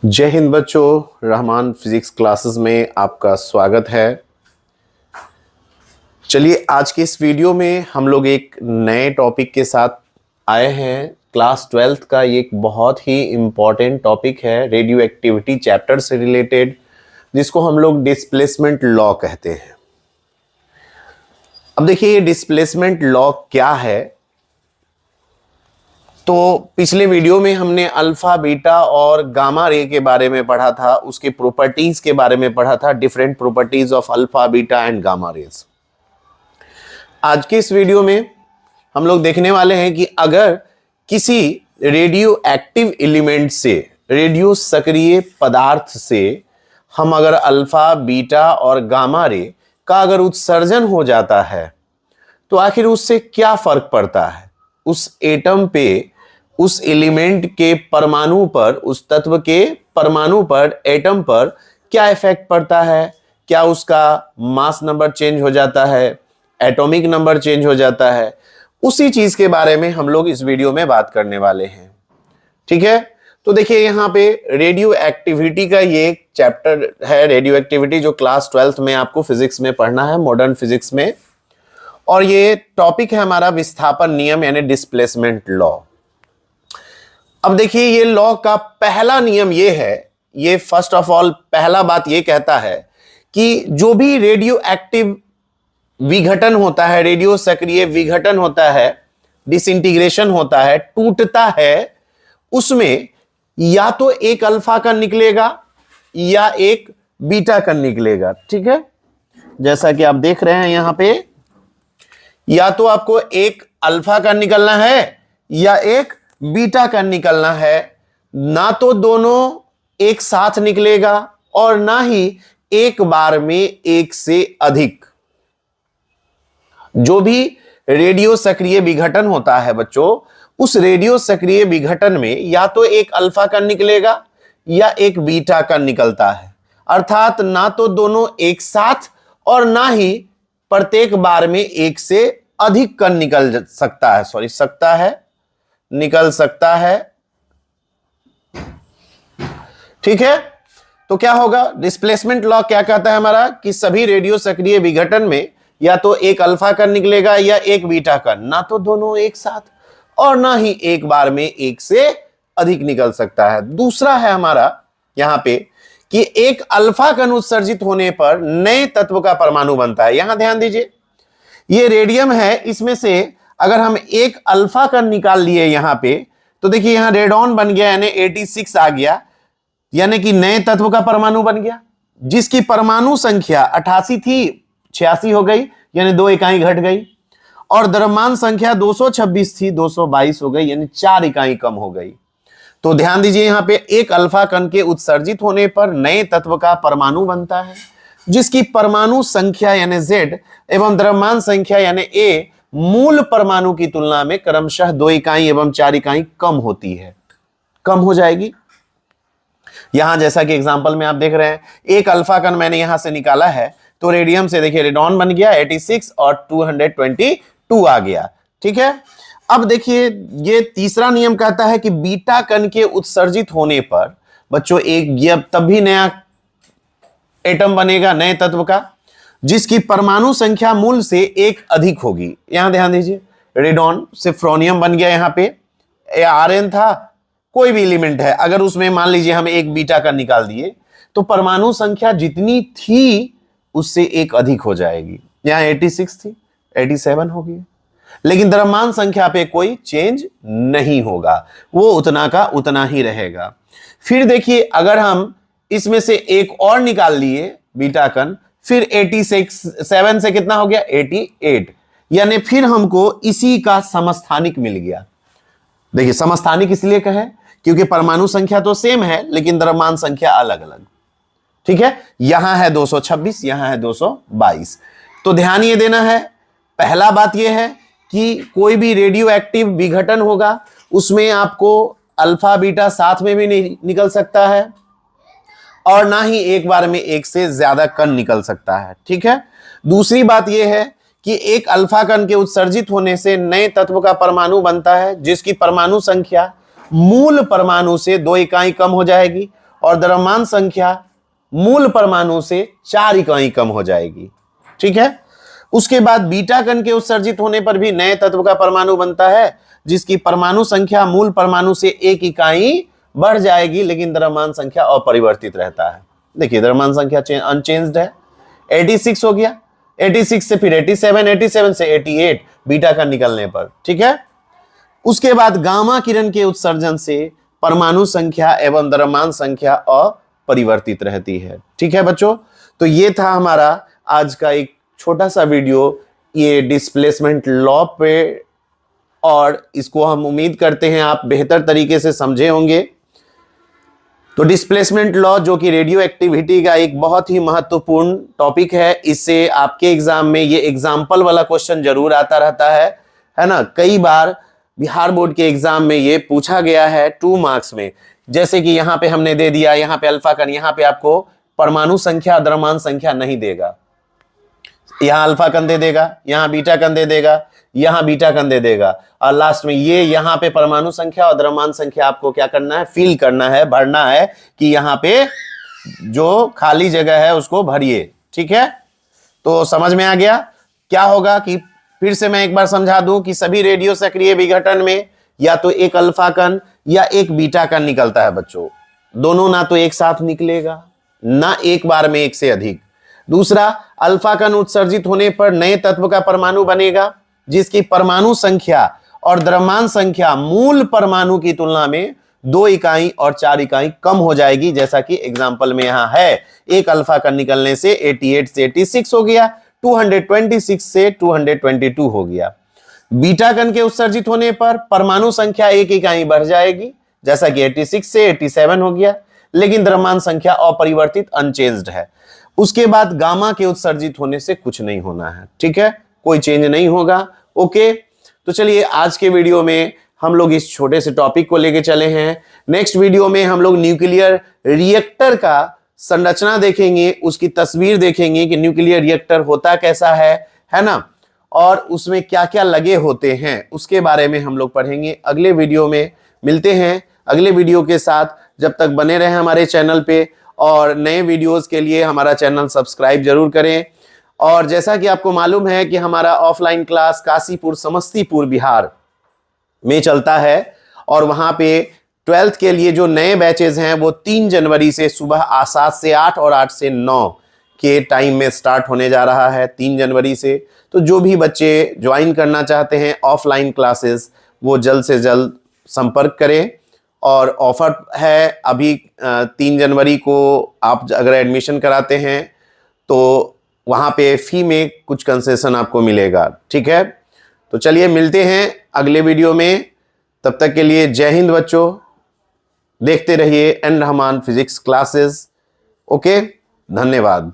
जय हिंद बच्चों, Rahman physics classes में आपका स्वागत है। चलिए आज के इस वीडियो में हम लोग एक नए टॉपिक के साथ आए हैं। क्लास 12th का ये एक बहुत ही इम्पॉर्टेंट टॉपिक है, रेडियो एक्टिविटी चैप्टर से रिलेटेड, जिसको हम लोग डिस्प्लेसमेंट लॉ कहते हैं। अब देखिए ये डिस्प्लेसमेंट लॉ क्या है। तो पिछले वीडियो में हमने अल्फा बीटा और गामा रे के बारे में पढ़ा था, उसके प्रॉपर्टीज के बारे में पढ़ा था, different properties of alpha beta and gamma rays. आज के इस वीडियो में हम लोग देखने वाले हैं कि अगर किसी रेडियो एक्टिव एलिमेंट से, रेडियो सक्रिय पदार्थ से हम अगर अल्फा बीटा और गामा रे का अगर उत्सर्जन हो जाता है तो आखिर उससे क्या फर्क पड़ता है, उस एटम पे, उस एलिमेंट के परमाणु पर, उस तत्व के परमाणु पर, एटम पर क्या इफेक्ट पड़ता है। क्या उसका मास नंबर चेंज हो जाता है, एटॉमिक नंबर चेंज हो जाता है, उसी चीज के बारे में हम लोग इस वीडियो में बात करने वाले हैं। ठीक है, तो देखिए यहां पे रेडियो एक्टिविटी का ये एक चैप्टर है, रेडियो एक्टिविटी, जो क्लास 12th में आपको फिजिक्स में पढ़ना है, मॉडर्न फिजिक्स में। और ये टॉपिक है हमारा विस्थापन नियम यानी डिस्प्लेसमेंट लॉ। अब देखिए ये लॉ का पहला नियम ये है, ये फर्स्ट ऑफ ऑल पहला बात ये कहता है कि जो भी रेडियो एक्टिव विघटन होता है, रेडियो सक्रिय विघटन होता है, डिसइंटीग्रेशन होता है, टूटता है, उसमें या तो एक अल्फा कण निकलेगा या एक बीटा कण निकलेगा। ठीक है, जैसा कि आप देख रहे हैं यहां पे, या तो आपको एक अल्फा कण निकलना है या एक बीटा कण निकलना है। ना तो दोनों एक साथ निकलेगा और ना ही एक बार में एक से अधिक। जो भी रेडियो सक्रिय विघटन होता है बच्चों, उस रेडियो सक्रिय विघटन में या तो एक अल्फा कण निकलेगा या एक बीटा कण निकलता है। अर्थात ना तो दोनों एक साथ और ना ही प्रत्येक बार में एक से अधिक कण निकल सकता है, निकल सकता है। ठीक है, तो क्या होगा, डिस्प्लेसमेंट लॉ क्या कहता है हमारा कि सभी रेडियो सक्रिय विघटन में या तो एक अल्फा कण निकलेगा या एक बीटा कण, ना तो दोनों एक साथ और ना ही एक बार में एक से अधिक निकल सकता है। दूसरा है हमारा यहां पे कि एक अल्फा कण उत्सर्जित होने पर नए तत्व का परमाणु बनता है। यहां ध्यान दीजिए, ये रेडियम है, इसमें से अगर हम एक अल्फा कण निकाल लिए यहां पे, तो देखिए यहां रेडॉन बन गया यानी 86 आ गया, यानी कि नए तत्व का परमाणु बन गया, जिसकी परमाणु संख्या 88 थी, 86 हो गई, यानी 2 इकाई घट गई। और द्रव्यमान संख्या 226 थी, 222 हो गई, यानी 4 इकाई कम हो गई। तो ध्यान दीजिए यहां पे एक अल्फा कण के उत्सर्जित होने पर नए तत्व का परमाणु बनता है, जिसकी परमाणु संख्या यानी Z एवं द्रव्यमान संख्या यानी A मूल परमाणु की तुलना में क्रमशः 2 इकाई एवं 4 इकाई कम होती है, कम हो जाएगी। यहां जैसा कि एग्जांपल में आप देख रहे हैं, एक अल्फा कण मैंने यहां से निकाला है, तो रेडियम से देखिए रेडॉन बन गया 86 और 222 आ गया। ठीक है, अब देखिए ये तीसरा नियम कहता है कि बीटा कण के उत्सर्जित होने पर बच्चों एक तब भी नया एटम बनेगा, नए तत्व का, जिसकी परमाणु संख्या मूल से एक अधिक होगी। यहां ध्यान दीजिए, रेडॉन से फ्रोनियम बन गया, यहां पे आरएन था, कोई भी एलिमेंट है, अगर उसमें मान लीजिए हम एक बीटा का निकाल दिए तो परमाणु संख्या जितनी थी उससे एक अधिक हो जाएगी। यहां 86 थी, 87 हो गई, लेकिन द्रव्यमान संख्या पे कोई चेंज नहीं होगा, वो उतना का उतना ही रहेगा। फिर देखिए अगर हम इसमें से एक और निकाल लिए बीटा कण, फिर 87 से कितना हो गया, 88, यानी फिर हमको इसी का समस्थानिक मिल गया। देखिए समस्थानिक इसलिए कहे क्योंकि परमाणु संख्या तो सेम है लेकिन द्रव्यमान संख्या अलग अलग। ठीक है, यहां है 226, यहां है 222। तो ध्यान ये देना है, पहला बात यह है कि कोई भी रेडियो एक्टिव विघटन होगा उसमें आपको अल्फा बीटा साथ में भी नहीं निकल सकता है और ना ही एक बार में एक से ज्यादा कण निकल सकता है। ठीक है, दूसरी बात यह है कि एक अल्फा कण के उत्सर्जित होने से नए तत्व का परमाणु बनता है, जिसकी परमाणु संख्या मूल परमाणु से 2 इकाई कम हो जाएगी और द्रव्यमान संख्या मूल परमाणु से 4 इकाई कम हो जाएगी। ठीक है, उसके बाद बीटा कण के उत्सर्जित होने पर भी नए तत्व का परमाणु बनता है, जिसकी परमाणु संख्या मूल परमाणु से 1 इकाई बढ़ जाएगी, लेकिन द्रव्यमान संख्या अपरिवर्तित रहता है। देखिए द्रव्यमान संख्या अनचेंज्ड है, 86 हो गया, 86 से फिर 87, 87 से 88 बीटा कण निकलने पर। ठीक है, उसके बाद गामा किरण के उत्सर्जन से परमाणु संख्या एवं द्रव्यमान संख्या अपरिवर्तित रहती है। ठीक है बच्चों, तो ये था हमारा आज का एक छोटा सा वीडियो ये डिस्प्लेसमेंट लॉ पे, और इसको हम उम्मीद करते हैं आप बेहतर तरीके से समझे होंगे। तो डिस्प्लेसमेंट लॉ जो कि रेडियो एक्टिविटी का एक बहुत ही महत्वपूर्ण टॉपिक है, इससे आपके एग्जाम में ये एग्जाम्पल वाला क्वेश्चन जरूर आता रहता है ना। कई बार बिहार बोर्ड के एग्जाम में ये पूछा गया है 2 मार्क्स में, जैसे कि यहां पे हमने दे दिया, यहां पे अल्फा कण, यहां पे आपको परमाणु संख्या द्रव्यमान संख्या नहीं देगा, यहां अल्फा कण दे देगा, यहां बीटा कण दे देगा, यहां बीटा कण दे देगा, और लास्ट में ये यहां पे परमाणु संख्या और द्रव्यमान संख्या आपको क्या करना है, फिल करना है, भरना है कि यहां पे जो खाली जगह है उसको भरिए। ठीक है, तो समझ में आ गया। क्या होगा कि फिर से मैं एक बार समझा दूं कि सभी रेडियो सक्रिय विघटन में या तो एक अल्फा कण या एक बीटा कण निकलता है बच्चों, दोनों ना तो एक साथ निकलेगा ना एक बार में एक से अधिक। दूसरा, अल्फा कण उत्सर्जित होने पर नए तत्व का परमाणु बनेगा, जिसकी परमाणु संख्या और द्रव्यमान संख्या मूल परमाणु की तुलना में 2 इकाई और 4 इकाई कम हो जाएगी, जैसा कि एग्जाम्पल में यहां है। एक अल्फा कण निकलने से 88 से 86 हो गया, 226 से 222 हो गया। बीटा कण के उत्सर्जित होने पर परमाणु संख्या 1 इकाई बढ़ जाएगी, जैसा कि 86 से 87 हो गया, लेकिन द्रव्यमान संख्या अपरिवर्तित अनचेंज्ड है। उसके बाद गामा के उत्सर्जित होने से कुछ नहीं होना है। ठीक है, कोई चेंज नहीं होगा। ओके, तो चलिए आज के वीडियो में हम लोग इस छोटे से टॉपिक को लेके चले हैं। नेक्स्ट वीडियो में हम लोग न्यूक्लियर रिएक्टर का संरचना देखेंगे, उसकी तस्वीर देखेंगे कि न्यूक्लियर रिएक्टर होता कैसा है ना, और उसमें क्या क्या लगे होते हैं, उसके बारे में हम लोग पढ़ेंगे अगले वीडियो में। मिलते हैं अगले वीडियो के साथ, जब तक बने रहें हमारे चैनल पे, और नए वीडियोस के लिए हमारा चैनल सब्सक्राइब जरूर करें। और जैसा कि आपको मालूम है कि हमारा ऑफलाइन क्लास काशीपुर समस्तीपुर बिहार में चलता है, और वहां पे 12th के लिए जो नए बैचेज हैं वो 3 जनवरी से सुबह 7 से 8 और 8 से 9 के टाइम में स्टार्ट होने जा रहा है, 3 जनवरी से। तो जो भी बच्चे ज्वाइन करना चाहते हैं ऑफलाइन क्लासेस, वो जल्द से जल्द संपर्क करें। और ऑफर है अभी 3 जनवरी को आप अगर एडमिशन कराते हैं तो वहाँ पे फी में कुछ कंसेशन आपको मिलेगा। ठीक है, तो चलिए मिलते हैं अगले वीडियो में। तब तक के लिए जय हिंद बच्चों, देखते रहिए N Rahman physics classes. Okay, धन्यवाद।